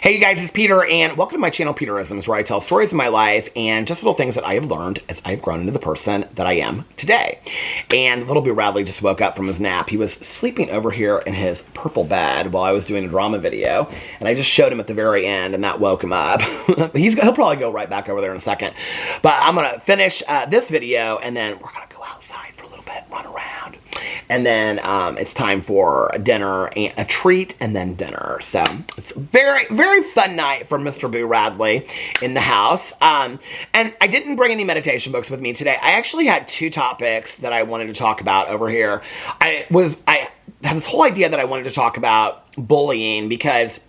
Hey you guys, it's Peter, and welcome to my channel, Peterisms, where I tell stories of my life and just little things that I have learned as I've grown into the person that I am today. And little B. Radley just woke up from his nap. He was sleeping over here in his purple bed while I was doing a drama video, and I just showed him at the very end, and that woke him up. He'll probably go right back over there in a second. But I'm going to finish this video, and then we're going to go outside for a little bit, run around. And then it's time for dinner, and a treat, and then dinner. So it's a very, very fun night for Mr. Boo Radley in the house. And I didn't bring any meditation books with me today. I actually had two topics that I wanted to talk about over here. I had this whole idea that I wanted to talk about bullying because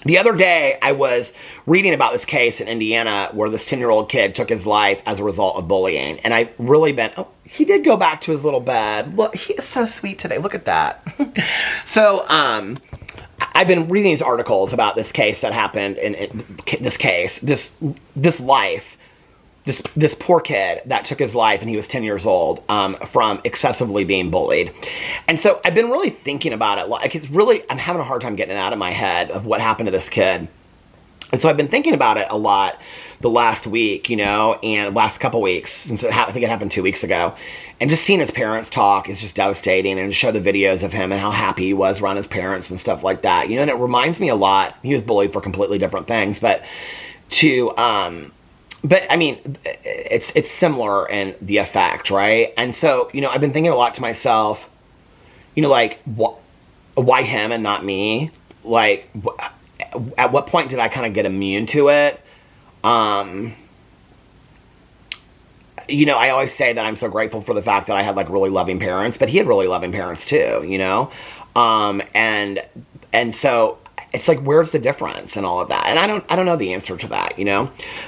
the other day, I was reading about this case in Indiana where this 10-year-old kid took his life as a result of bullying. And I've really been... Oh, he did go back to his little bed. Look, he is so sweet today. Look at that. So, I've been reading these articles about this case that happened in this case. This poor kid that took his life, and he was 10 years old, from excessively being bullied. And so I've been really thinking about it. Like, I'm having a hard time getting it out of my head of what happened to this kid. And so I've been thinking about it a lot the last week, and last couple weeks, since I think it happened 2 weeks ago. And just seeing his parents talk is just devastating, and to show the videos of him and how happy he was around his parents and stuff like that. And it reminds me a lot. He was bullied for completely different things, but I mean, it's similar in the effect, right? And so, I've been thinking a lot to myself, like, why him and not me? Like, at what point did I kind of get immune to it? I always say that I'm so grateful for the fact that I had, like, really loving parents, but he had really loving parents too, and so it's like, where's the difference and all of that? And I don't know the answer to that,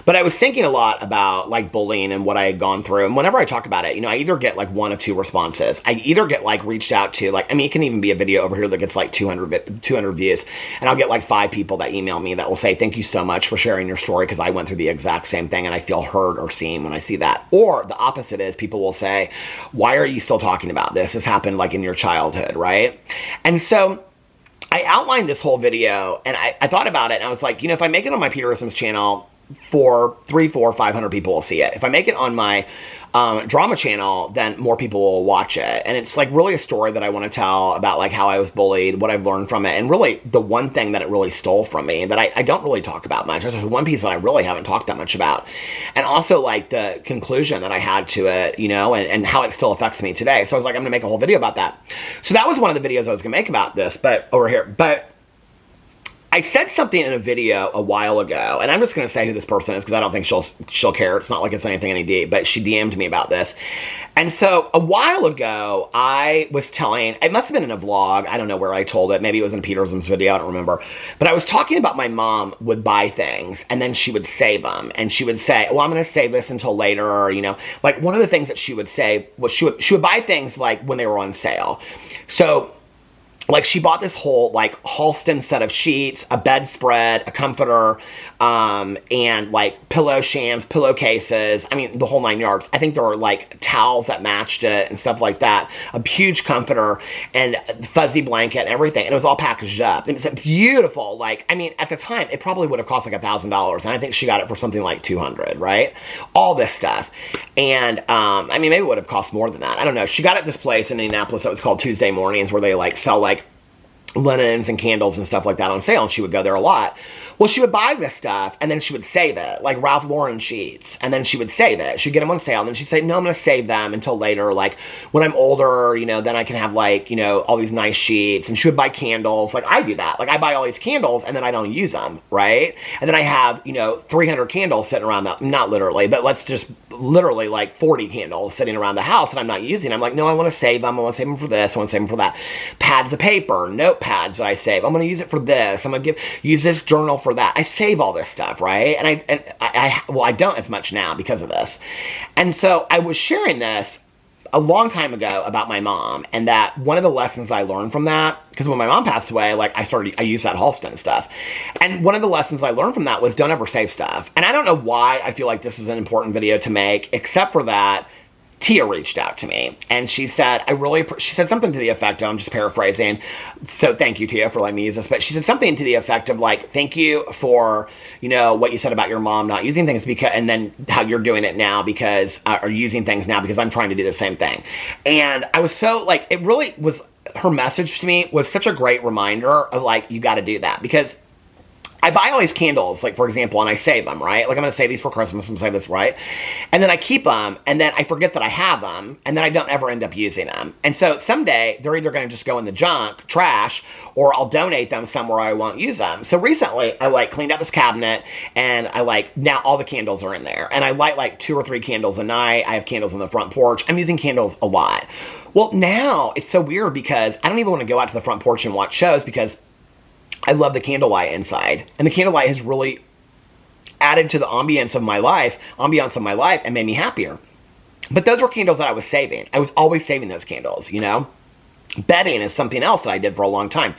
But I was thinking a lot about, like, bullying and what I had gone through. And whenever I talk about it, I either get, like, one of two responses. I either get, like, reached out to, like, it can even be a video over here that gets, like, 200 views. And I'll get, like, 5 people that email me that will say, thank you so much for sharing your story because I went through the exact same thing and I feel heard or seen when I see that. Or the opposite is people will say, why are you still talking about this? This happened, like, in your childhood, right? And so I outlined this whole video, and I thought about it, and I was like, if I make it on my Peterisms channel, 500 people will see it. If I make it on my drama channel, then more people will watch it. And it's, like, really a story that I want to tell about, like, how I was bullied, what I've learned from it, and really the one thing that it really stole from me that I don't really talk about much. There's one piece that I really haven't talked that much about. And also, like, the conclusion that I had to it, and how it still affects me today. So I was like, I'm going to make a whole video about that. So that was one of the videos I was going to make about this, but over here. But I said something in a video a while ago, and I'm just going to say who this person is because I don't think she'll care. It's not like it's anything any deep, but she DM'd me about this. And so a while ago, I was telling, it must have been in a vlog, I don't know where I told it, maybe it was in a Peterisms video, I don't remember, but I was talking about my mom would buy things, and then she would save them, and she would say, well, I'm going to save this until later, or, like, one of the things that she would say was she would buy things, like, when they were on sale. So, like, she bought this whole, like, Halston set of sheets, a bedspread, a comforter, and, like, pillow shams, pillowcases. I mean, the whole 9 yards. I think there were, like, towels that matched it and stuff like that. A huge comforter and a fuzzy blanket and everything. And it was all packaged up. And it's a beautiful, like, I mean, at the time, it probably would have cost, like, $1,000. And I think she got it for something like $200, right? All this stuff. And, I mean, maybe it would have cost more than that. I don't know. She got it at this place in Indianapolis that was called Tuesday Mornings, where they, like, sell, like, linens and candles and stuff like that on sale, and she would go there a lot. Well, she would buy this stuff, and then she would save it, like Ralph Lauren sheets, and then she would save it. She'd get them on sale, and then she'd say, no, I'm going to save them until later, like, when I'm older, then I can have, like, all these nice sheets, and she would buy candles. Like, I do that. Like, I buy all these candles, and then I don't use them, right? And then I have, 300 candles sitting around, not literally, but let's just literally, like, 40 candles sitting around the house that I'm not using. I'm like, no, I want to save them. I want to save them for this. I want to save them for that. Pads of paper, notepads that I save. I'm going to use it for this. I'm going to use this journal for that. I save all this stuff, right? And I don't as much now because of this. And so I was sharing this a long time ago about my mom, and that one of the lessons I learned from that, because when my mom passed away, like, I used that Halston stuff. And one of the lessons I learned from that was don't ever save stuff. And I don't know why I feel like this is an important video to make, except for that Tia reached out to me, and she said, she said something to the effect of, I'm just paraphrasing, so thank you, Tia, for letting me use this, but she said something to the effect of, like, thank you for, you know, what you said about your mom not using things, because, and then how you're doing it now because, or using things now because I'm trying to do the same thing. And I was so, like, it really was, her message to me was such a great reminder of, like, you got to do that, because I buy all these candles, like, for example, and I save them, right? Like, I'm going to save these for Christmas, I'm going to save this, right? And then I keep them, and then I forget that I have them, and then I don't ever end up using them. And so someday, they're either going to just go in the junk, trash, or I'll donate them somewhere I won't use them. So recently, I, like, cleaned out this cabinet, and I, like, now all the candles are in there. And I light, like, 2 or 3 candles a night. I have candles on the front porch. I'm using candles a lot. Well, now, it's so weird because I don't even want to go out to the front porch and watch shows because I love the candlelight inside. And the candlelight has really added to the ambiance of my life and made me happier. But those were candles that I was saving. I was always saving those candles, you know? Bedding is something else that I did for a long time.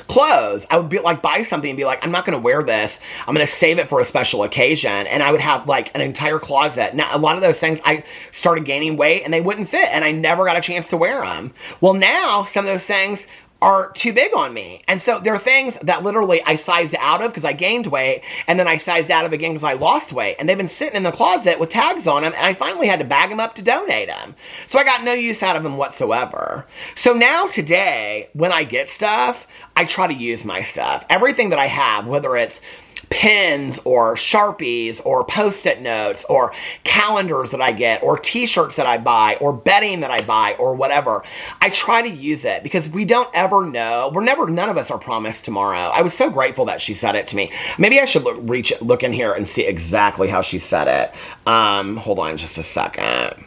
Clothes, I would be like, buy something and be like, I'm not going to wear this. I'm going to save it for a special occasion. And I would have like an entire closet. Now, a lot of those things, I started gaining weight and they wouldn't fit. And I never got a chance to wear them. Well, now some of those things are too big on me. And so there are things that literally I sized out of because I gained weight, and then I sized out of again because I lost weight. And they've been sitting in the closet with tags on them, and I finally had to bag them up to donate them. So I got no use out of them whatsoever. So now today, when I get stuff, I try to use my stuff. Everything that I have, whether it's pens or Sharpies or Post-it notes or calendars that I get or t-shirts that I buy or bedding that I buy or whatever, I try to use it because we don't ever know. None of us are promised tomorrow. I was so grateful that she said it to me. Maybe I should look in here and see exactly how she said it. Hold on just a second.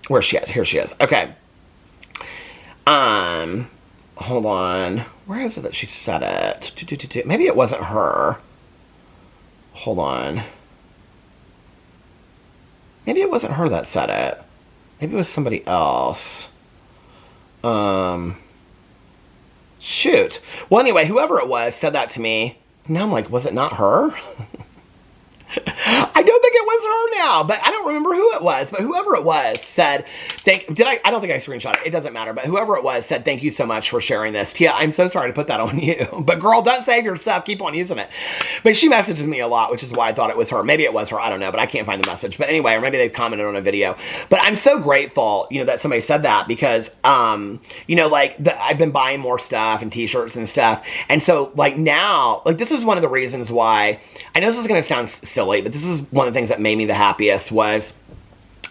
Where's she at? Here she is. Okay. Hold on. Where is it that she said it? Maybe it wasn't her. Hold on. Maybe it wasn't her that said it. Maybe it was somebody else. Shoot. Well, anyway, whoever it was said that to me. Now I'm like, was it not her? I don't think it was her now, but I don't remember who it was. But whoever it was said, I don't think I screenshot it. It doesn't matter. But whoever it was said, thank you so much for sharing this. Tia, I'm so sorry to put that on you. But girl, don't save your stuff. Keep on using it. But she messaged me a lot, which is why I thought it was her. Maybe it was her. I don't know. But I can't find the message. But anyway, or maybe they commented on a video. But I'm so grateful, you know, that somebody said that because, you know, like I've been buying more stuff and t-shirts and stuff. And so like now, like this is one of the reasons why, I know this is going to sound silly, but this is one of the things that made me the happiest was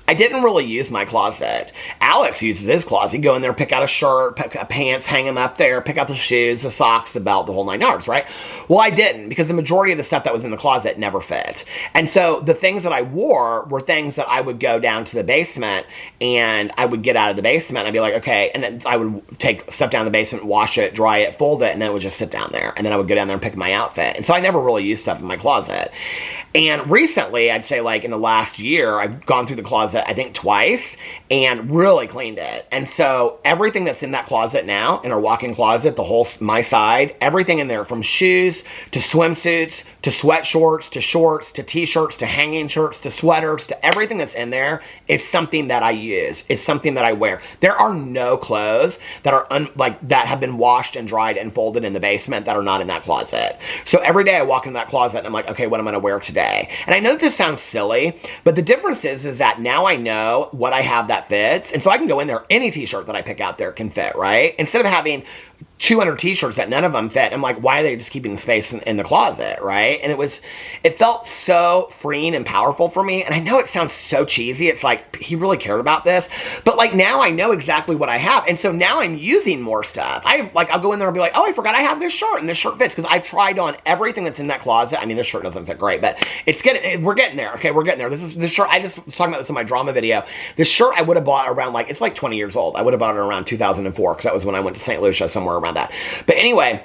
I didn't really use my closet. Alex uses his closet. He'd go in there, pick out a shirt, pick out pants, hang them up there, pick out the shoes, the socks, the belt, the whole 9 yards, right? Well, I didn't because the majority of the stuff that was in the closet never fit. And so the things that I wore were things that I would go down to the basement and I would get out of the basement and I'd be like, okay, and then I would take stuff down the basement, wash it, dry it, fold it, and then it would just sit down there. And then I would go down there and pick my outfit. And so I never really used stuff in my closet. And recently, I'd say like in the last year, I've gone through the closet, I think twice, and really cleaned it. And so everything that's in that closet now, in our walk-in closet, the whole, my side, everything in there from shoes to swimsuits to sweat shorts to shorts to t-shirts to hanging shirts to sweaters to everything that's in there is something that I use. It's something that I wear. There are no clothes that are that have been washed and dried and folded in the basement that are not in that closet. So every day I walk into that closet and I'm like, okay, what am I going to wear today? And I know that this sounds silly, but the difference is that now I know what I have that fits. And so I can go in there, any t-shirt that I pick out there can fit, right? Instead of having 200 t-shirts that none of them fit. I'm like, why are they just keeping the space in the closet, right? And it felt so freeing and powerful for me. And I know it sounds so cheesy. It's like, he really cared about this. But like now I know exactly what I have. And so now I'm using more stuff. I'll go in there and be like, oh, I forgot I have this shirt and this shirt fits. Because I've tried on everything that's in that closet. I mean, this shirt doesn't fit great, but we're getting there. Okay, we're getting there. This shirt, I just was talking about this in my drama video. This shirt I would have bought around it's like 20 years old. I would have bought it around 2004 because that was when I went to St. Lucia, somewhere around that. But anyway,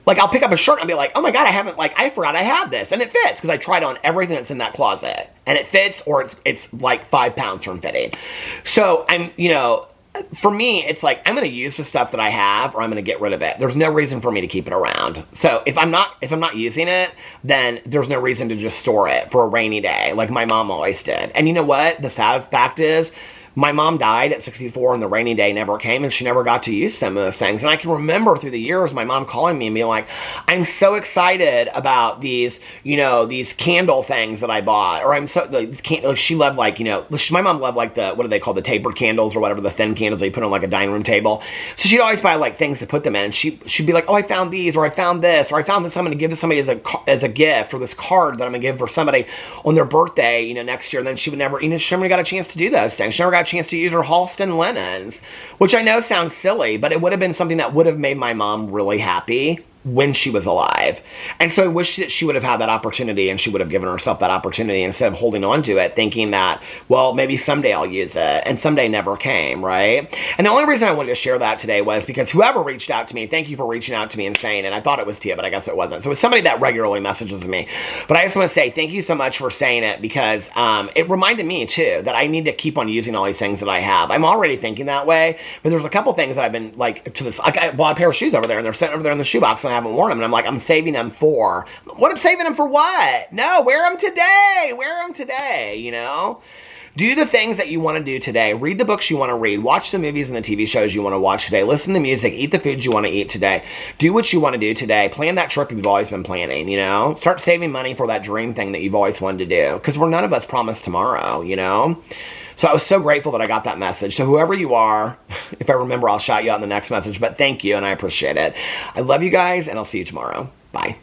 I'll pick up a shirt and be like, oh my God, I forgot I had this. And it fits because I tried on everything that's in that closet. And it fits or it's like 5 pounds from fitting. So I'm, for me, it's like, I'm going to use the stuff that I have or I'm going to get rid of it. There's no reason for me to keep it around. So if I'm not using it, then there's no reason to just store it for a rainy day like my mom always did. And you know what? The sad fact is, my mom died at 64 and the rainy day never came and she never got to use some of those things. And I can remember through the years my mom calling me and being like, I'm so excited about these, you know, these candle things that I bought. Or I'm so, like, she loved like, you know, my mom loved like the, what do they call, the tapered candles or whatever, the thin candles that you put on like a dining room table. So she'd always buy like things to put them in. And she'd be like, oh, I found these, or I found this, or I found this I'm going to give to somebody as a gift, or this card that I'm going to give for somebody on their birthday, you know, next year. And then she would never, you know, she never got a chance to do those things. She never got a chance to use her Halston linens, which I know sounds silly, but it would have been something that would have made my mom really happy when she was alive. And so I wish that she would have had that opportunity and she would have given herself that opportunity instead of holding on to it, thinking that, well, maybe someday I'll use it, and someday never came, right? And the only reason I wanted to share that today was because whoever reached out to me, thank you for reaching out to me and saying it. I thought it was Tia, but I guess it wasn't. So it's somebody that regularly messages me. But I just want to say thank you so much for saying it, because it reminded me too that I need to keep on using all these things that I have. I'm already thinking that way, but there's a couple things that I've been like, to this, like I bought a pair of shoes over there and they're sitting over there in the shoebox and I haven't worn them, and I'm like, I'm saving them for what? I'm saving them for what? No, wear them today. Wear them today, you know? Do the things that you want to do today. Read the books you want to read. Watch the movies and the TV shows you want to watch today. Listen to music. Eat the foods you want to eat today. Do what you want to do today. Plan that trip you've always been planning, you know? Start saving money for that dream thing that you've always wanted to do, because we're none of us promised tomorrow, you know? So I was so grateful that I got that message. So whoever you are, if I remember, I'll shout you out in the next message. But thank you, and I appreciate it. I love you guys, and I'll see you tomorrow. Bye.